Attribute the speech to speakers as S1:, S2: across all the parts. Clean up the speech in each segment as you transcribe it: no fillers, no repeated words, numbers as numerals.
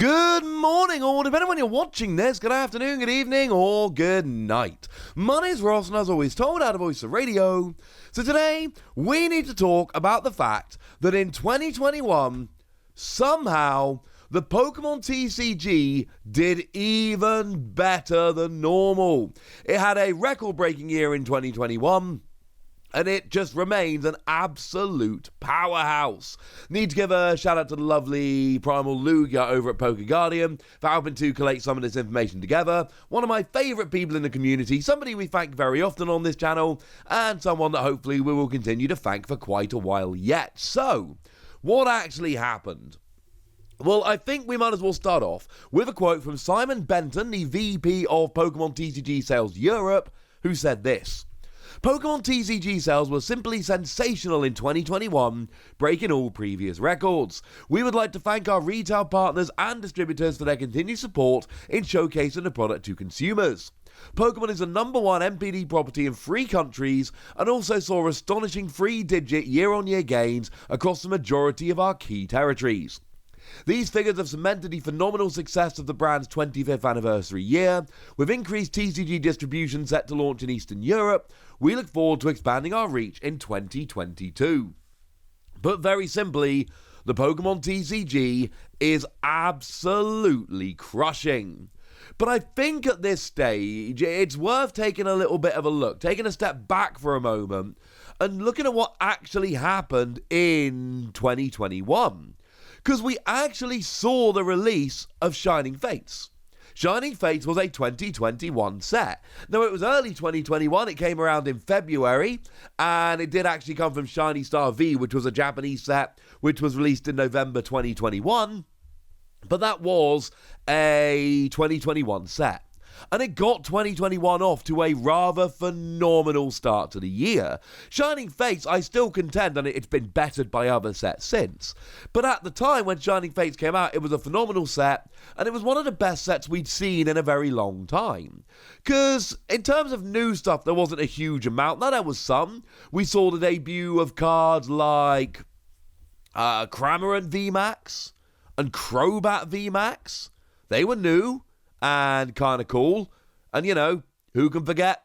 S1: Good morning, or depending on when you're watching this, good afternoon, good evening, or good night. My name's Ross, and as always, told out of Voice of Radio. So today, we need to talk about the fact that in 2021, somehow, the Pokémon TCG did even better than normal. It had a record-breaking year in 2021, and it just remains an absolute powerhouse. Need to give a shout out to the lovely Primal Lugia over at Poké Guardian for helping to collate some of this information together. One of my favourite people in the community, somebody we thank very often on this channel, and someone that hopefully we will continue to thank for quite a while yet. So, what actually happened? Well, I think we might as well start off with a quote from Simon Benton, the VP of Pokémon TCG Sales Europe, who said this: Pokémon TCG sales were simply sensational in 2021, breaking all previous records. We would like to thank our retail partners and distributors for their continued support in showcasing the product to consumers. Pokémon is the #1 MPD property in 3 countries and also saw astonishing 3-digit year-on-year gains across the majority of our key territories. These figures have cemented the phenomenal success of the brand's 25th anniversary year. With increased TCG distribution set to launch in Eastern Europe, we look forward to expanding our reach in 2022. But very simply, the Pokémon TCG is absolutely crushing. But I think at this stage, it's worth taking a little bit of a look, taking a step back for a moment, and looking at what actually happened in 2021. Because we actually saw the release of Shining Fates. Shining Fates was a 2021 set. Now, it was early 2021, it came around in February, and it did actually come from Shiny Star V, which was a Japanese set, which was released in November 2021, but that was a 2021 set. And it got 2021 off to a rather phenomenal start to the year. Shining Fates, I still contend, and it's been bettered by other sets since. But at the time when Shining Fates came out, it was a phenomenal set, and it was one of the best sets we'd seen in a very long time. Because in terms of new stuff, there wasn't a huge amount. Now, there was some. We saw the debut of cards like Cramorant VMAX and Crobat VMAX. They were new and kind of cool. And, you know, who can forget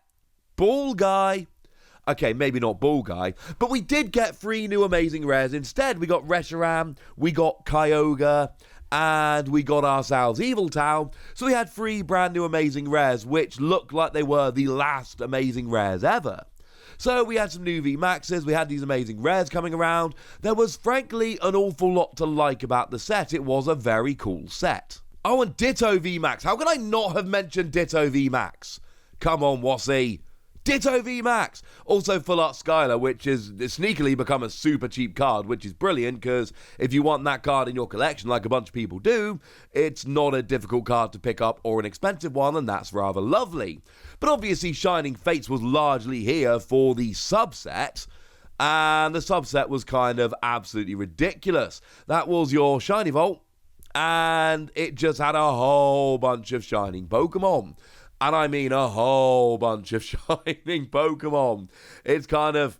S1: Ball Guy? Okay, maybe not Ball Guy, but we did get 3 new amazing rares. Instead, we got Reshiram, we got Kyogre, and we got ourselves Evil Town. So we had 3 brand new amazing rares, which looked like they were the last amazing rares ever. So we had some new VMAXs, we had these amazing rares coming around. There was frankly an awful lot to like about the set. It was a very cool set. Oh, and Ditto VMAX. How can I not have mentioned Ditto VMAX? Come on, Wassy. Ditto VMAX. Also Full Art Skylar, which is sneakily become a super cheap card, which is brilliant because if you want that card in your collection like a bunch of people do, it's not a difficult card to pick up or an expensive one, and that's rather lovely. But obviously Shining Fates was largely here for the subset, and the subset was kind of absolutely ridiculous. That was your Shiny Vault, and it just had a whole bunch of shining Pokemon. And I mean a whole bunch of shining Pokemon. It's kind of,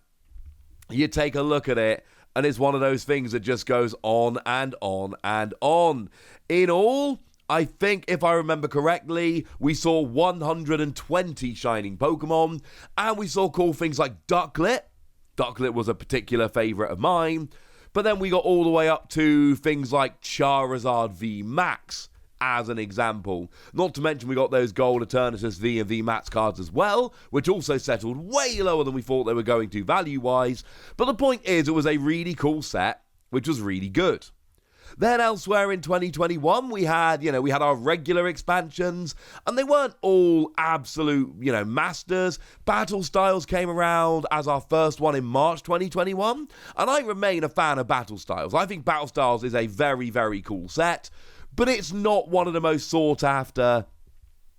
S1: you take a look at it, and it's one of those things that just goes on and on and on. In all, I think, if I remember correctly, we saw 120 shining Pokemon, and we saw cool things like Ducklet. Ducklet was a particular favourite of mine. But then we got all the way up to things like Charizard VMAX, as an example. Not to mention we got those Gold Eternatus V and VMAX cards as well, which also settled way lower than we thought they were going to value-wise. But the point is, it was a really cool set, which was really good. Then elsewhere in 2021, we had our regular expansions, and they weren't all absolute, masters. Battle Styles came around as our first one in March 2021, and I remain a fan of Battle Styles. I think Battle Styles is a very, very cool set, but it's not one of the most sought after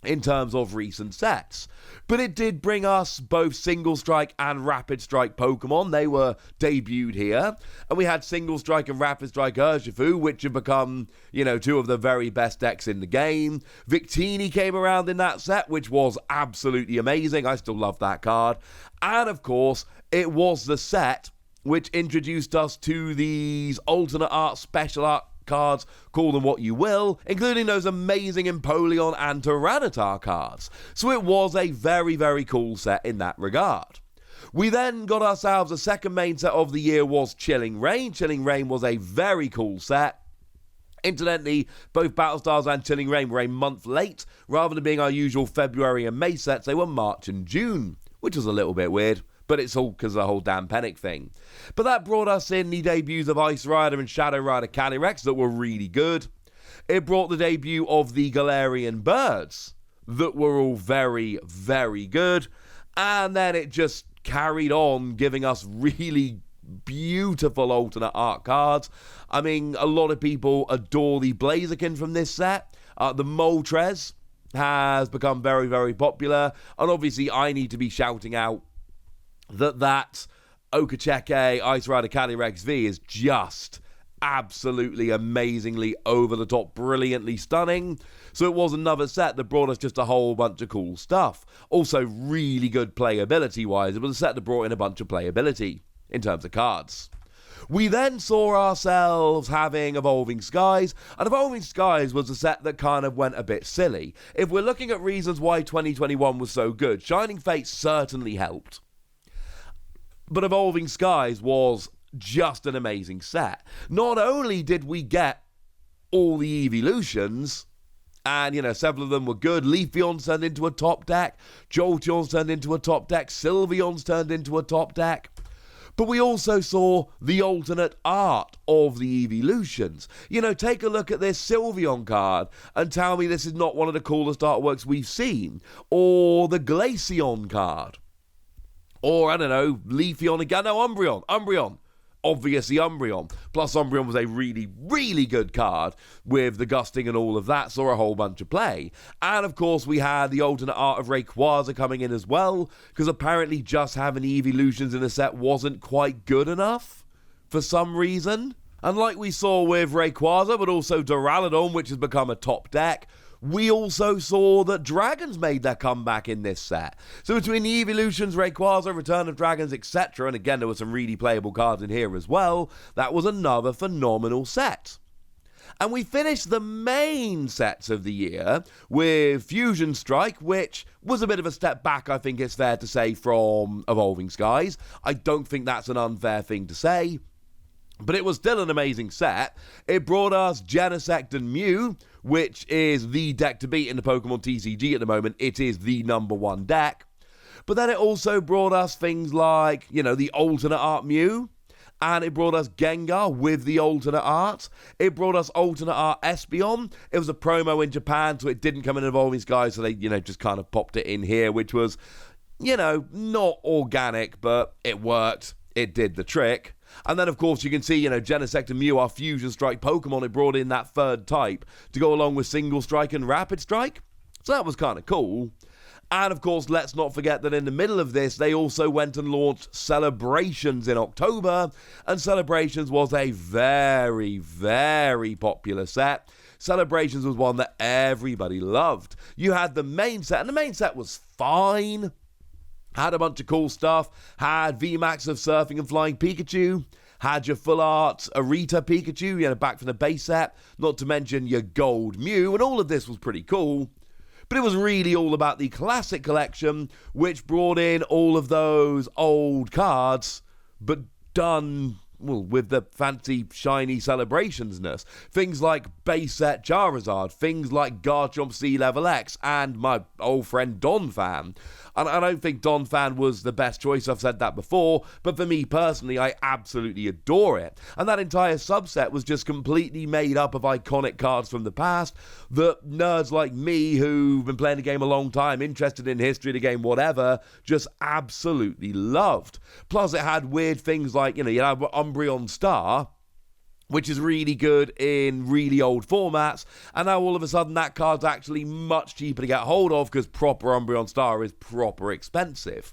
S1: in terms of recent sets. But it did bring us both Single Strike and Rapid Strike Pokemon. They were debuted here. And we had Single Strike and Rapid Strike Urshifu, which have become, 2 of the very best decks in the game. Victini came around in that set, which was absolutely amazing. I still love that card. And of course, it was the set which introduced us to these alternate art, special art cards, call them what you will, including those amazing Empoleon and Tyranitar cards. So it was a very, very cool set in that regard. We then got ourselves a second main set of the year was Chilling Reign. Chilling Reign was a very cool set. Incidentally, both Battlestars and Chilling Reign were a month late. Rather than being our usual February and May sets, they were March and June, which was a little bit weird, but it's all because of the whole damn Panic thing. But that brought us in the debuts of Ice Rider and Shadow Rider Calyrex that were really good. It brought the debut of the Galarian Birds that were all very, very good. And then it just carried on giving us really beautiful alternate art cards. I mean, a lot of people adore the Blaziken from this set. The Moltres has become very, very popular. And obviously, I need to be shouting out that Okacheke Ice Rider Calyrex V is just absolutely amazingly over the top, brilliantly stunning. So it was another set that brought us just a whole bunch of cool stuff. Also really good playability wise. It was a set that brought in a bunch of playability in terms of cards. We then saw ourselves having Evolving Skies, and Evolving Skies was a set that kind of went a bit silly. If we're looking at reasons why 2021 was so good, Shining Fate certainly helped. But Evolving Skies was just an amazing set. Not only did we get all the evolutions, and, you know, several of them were good. Leafeon's turned into a top deck. Jolteon's turned into a top deck. Sylveon's turned into a top deck. But we also saw the alternate art of the evolutions. You know, take a look at this Sylveon card and tell me this is not one of the coolest artworks we've seen. Or the Glaceon card. Or, I don't know, Leafeon again. No, Umbreon. Obviously Umbreon. Plus Umbreon was a really, really good card with the gusting and all of that, saw a whole bunch of play. And of course we had the alternate art of Rayquaza coming in as well, because apparently just having evolutions in a set wasn't quite good enough for some reason. And like we saw with Rayquaza, but also Duraludon, which has become a top deck, we also saw that dragons made their comeback in this set. So between the evolutions, Rayquaza, Return of Dragons, etc., and again there were some really playable cards in here as well, that was another phenomenal set. And we finished the main sets of the year with Fusion Strike, which was a bit of a step back, I think it's fair to say, from Evolving Skies. I don't think that's an unfair thing to say. But it was still an amazing set. It brought us Genesect and Mew, which is the deck to beat in the Pokémon TCG at the moment. It is the number one deck. But then it also brought us things like, you know, the alternate art Mew. And it brought us Gengar with the alternate art. It brought us alternate art Espeon. It was a promo in Japan, so it didn't come in Evolving Skies, so they, you know, just kind of popped it in here, which was, you know, not organic, but it worked. It did the trick. And then, of course, you can see, you know, Genesect and Mew are Fusion Strike Pokemon. It brought in that third type to go along with Single Strike and Rapid Strike. So that was kind of cool. And, of course, let's not forget that in the middle of this, they also went and launched Celebrations in October. And Celebrations was a very, very popular set. Celebrations was one that everybody loved. You had the main set, and the main set was fine. Had a bunch of cool stuff. Had VMAX of Surfing and Flying Pikachu. Had your full art Arita Pikachu, you know, back from the base set. Not to mention your gold Mew. And all of this was pretty cool. But it was really all about the Classic Collection, which brought in all of those old cards, but done, well, with the fancy, shiny celebrationsness. Things like base set Charizard, things like Garchomp Sea Level X, and my old friend Donphan. And I don't think Donphan was the best choice, I've said that before, but for me personally, I absolutely adore it. And that entire subset was just completely made up of iconic cards from the past that nerds like me, who've been playing the game a long time, interested in history of the game, whatever, just absolutely loved. Plus it had weird things like, you know, Umbreon Star, which is really good in really old formats, and now all of a sudden that card's actually much cheaper to get hold of because proper Umbreon Star is proper expensive.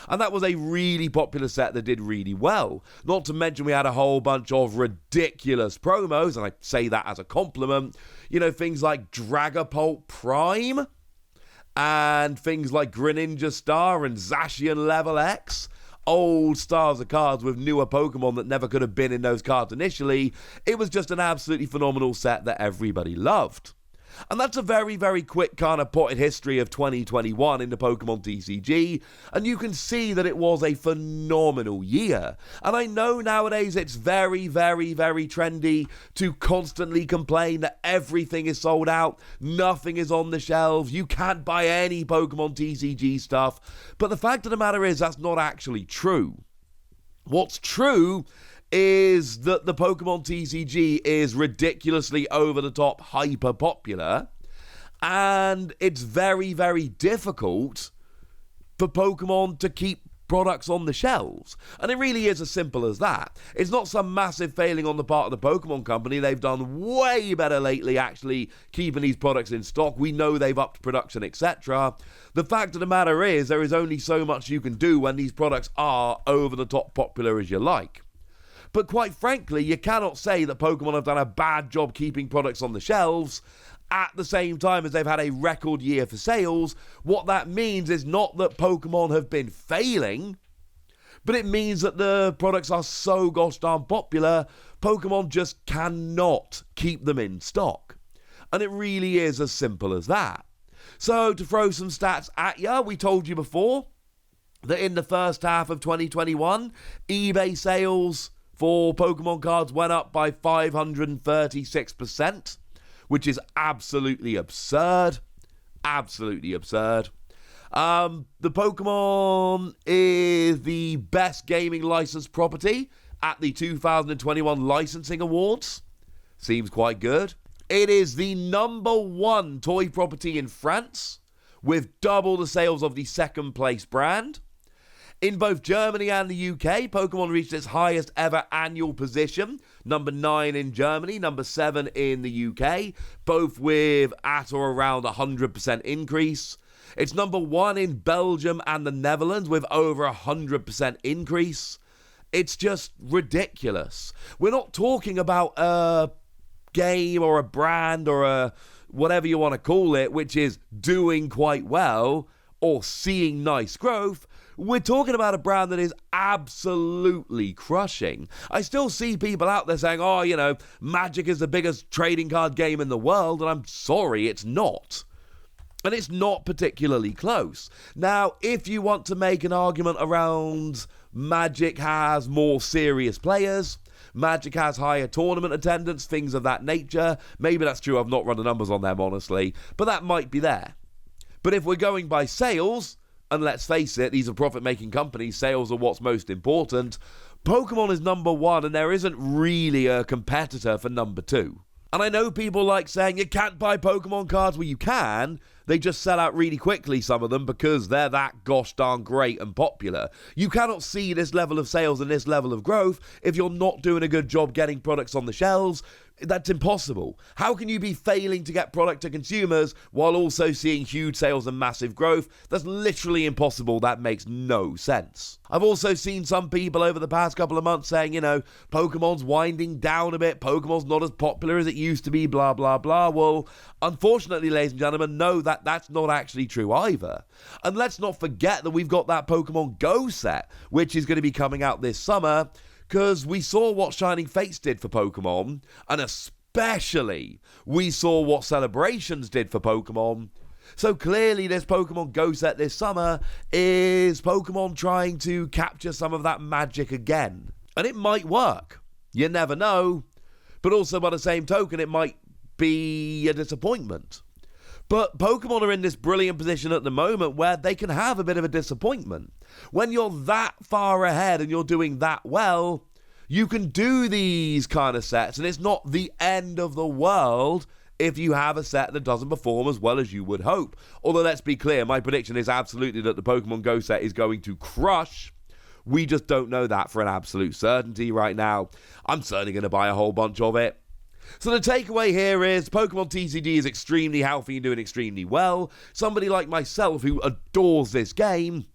S1: And that was a really popular set that did really well. Not to mention we had a whole bunch of ridiculous promos, and I say that as a compliment. You know, things like Dragapult Prime, and things like Greninja Star and Zacian Level X. old styles of cards with newer Pokemon that never could have been in those cards initially. It was just an absolutely phenomenal set that everybody loved. And that's a very, very quick kind of potted history of 2021 in the Pokemon TCG, and you can see that it was a phenomenal year. And I know nowadays it's very, very, very trendy to constantly complain that everything is sold out, nothing is on the shelves, you can't buy any Pokemon TCG stuff, but the fact of the matter is that's not actually true. What's true is that the Pokemon TCG is ridiculously over-the-top hyper-popular, and it's very, very difficult for Pokemon to keep products on the shelves. And it really is as simple as that. It's not some massive failing on the part of the Pokemon company. They've done way better lately actually keeping these products in stock. We know they've upped production, etc. The fact of the matter is there is only so much you can do when these products are over-the-top popular as you like. But quite frankly, you cannot say that Pokemon have done a bad job keeping products on the shelves at the same time as they've had a record year for sales. What that means is not that Pokemon have been failing, but it means that the products are so gosh darn popular, Pokemon just cannot keep them in stock. And it really is as simple as that. So to throw some stats at you, we told you before that in the first half of 2021, eBay sales for Pokemon cards went up by 536%, which is absolutely absurd. Absolutely absurd. The Pokemon is the best gaming license property at the 2021 Licensing Awards. Seems quite good. It is the #1 toy property in France, with double the sales of the second place brand. In both Germany and the UK, Pokemon reached its highest ever annual position, #9 in Germany, #7 in the UK, both with at or around 100% increase. It's #1 in Belgium and the Netherlands with over 100% increase. It's just ridiculous. We're not talking about a game or a brand or a whatever you want to call it, which is doing quite well or seeing nice growth. We're talking about a brand that is absolutely crushing. I still see people out there saying, oh, you know, Magic is the biggest trading card game in the world, and I'm sorry, it's not. And it's not particularly close. Now, if you want to make an argument around Magic has more serious players, Magic has higher tournament attendance, things of that nature, maybe that's true, I've not run the numbers on them, honestly, but that might be there. But if we're going by sales, and let's face it, these are profit-making companies, sales are what's most important, Pokemon is #1 and there isn't really a competitor for #2. And I know people like saying you can't buy Pokemon cards. Well, you can. They just sell out really quickly, some of them, because they're that gosh darn great and popular. You cannot see this level of sales and this level of growth if you're not doing a good job getting products on the shelves. That's impossible. How can you be failing to get product to consumers while also seeing huge sales and massive growth? That's literally impossible. That makes no sense. I've also seen some people over the past couple of months saying, you know, Pokemon's winding down a bit, Pokemon's not as popular as it used to be, blah, blah, blah. Well, unfortunately, ladies and gentlemen, no, that's not actually true either. And let's not forget that we've got that Pokemon Go set, which is going to be coming out this summer, because we saw what Shining Fates did for Pokemon, and especially we saw what Celebrations did for Pokemon. So clearly this Pokemon Go set this summer is Pokemon trying to capture some of that magic again. And it might work. You never know. But also by the same token, it might be a disappointment. But Pokemon are in this brilliant position at the moment where they can have a bit of a disappointment. When you're that far ahead and you're doing that well, you can do these kind of sets, and it's not the end of the world if you have a set that doesn't perform as well as you would hope. Although, let's be clear, my prediction is absolutely that the Pokemon Go set is going to crush. We just don't know that for an absolute certainty right now. I'm certainly going to buy a whole bunch of it. So the takeaway here is Pokemon TCG is extremely healthy and doing extremely well. Somebody like myself who adores this game,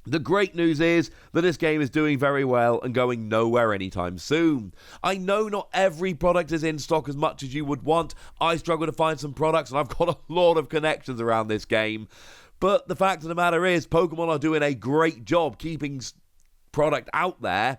S1: the great news is that this game is doing very well and going nowhere anytime soon. I know not every product is in stock as much as you would want. I struggle to find some products and I've got a lot of connections around this game. But the fact of the matter is Pokemon are doing a great job keeping product out there,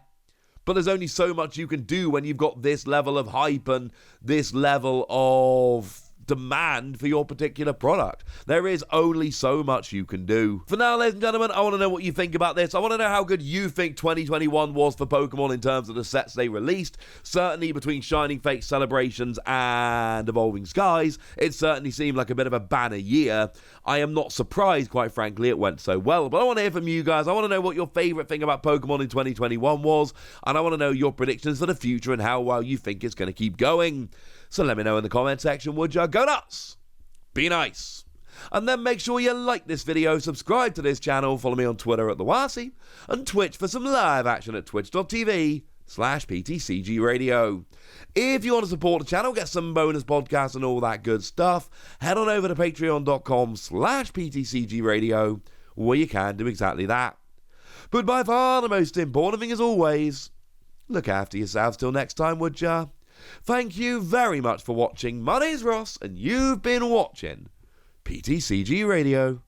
S1: but there's only so much you can do when you've got this level of hype and this level of demand for your particular product. There is only so much you can do. For now, ladies and gentlemen, I want to know what you think about this. I want to know how good you think 2021 was for Pokemon in terms of the sets they released. Certainly between Shining Fates Celebrations and Evolving Skies, it certainly seemed like a bit of a banner year. I am not surprised, quite frankly, it went so well. But I want to hear from you guys. I want to know what your favourite thing about Pokemon in 2021 was, and I want to know your predictions for the future and how well you think it's going to keep going. So let me know in the comment section, would ya? Go nuts! Be nice! And then make sure you like this video, subscribe to this channel, follow me on Twitter at TheWasi, and Twitch for some live action at twitch.tv/PTCG Radio. If you want to support the channel, get some bonus podcasts and all that good stuff, head on over to patreon.com/PTCG Radio, where you can do exactly that. But by far the most important thing, as always, look after yourselves till next time, would ya? Thank you very much for watching. My name's Ross, and you've been watching PTCG Radio.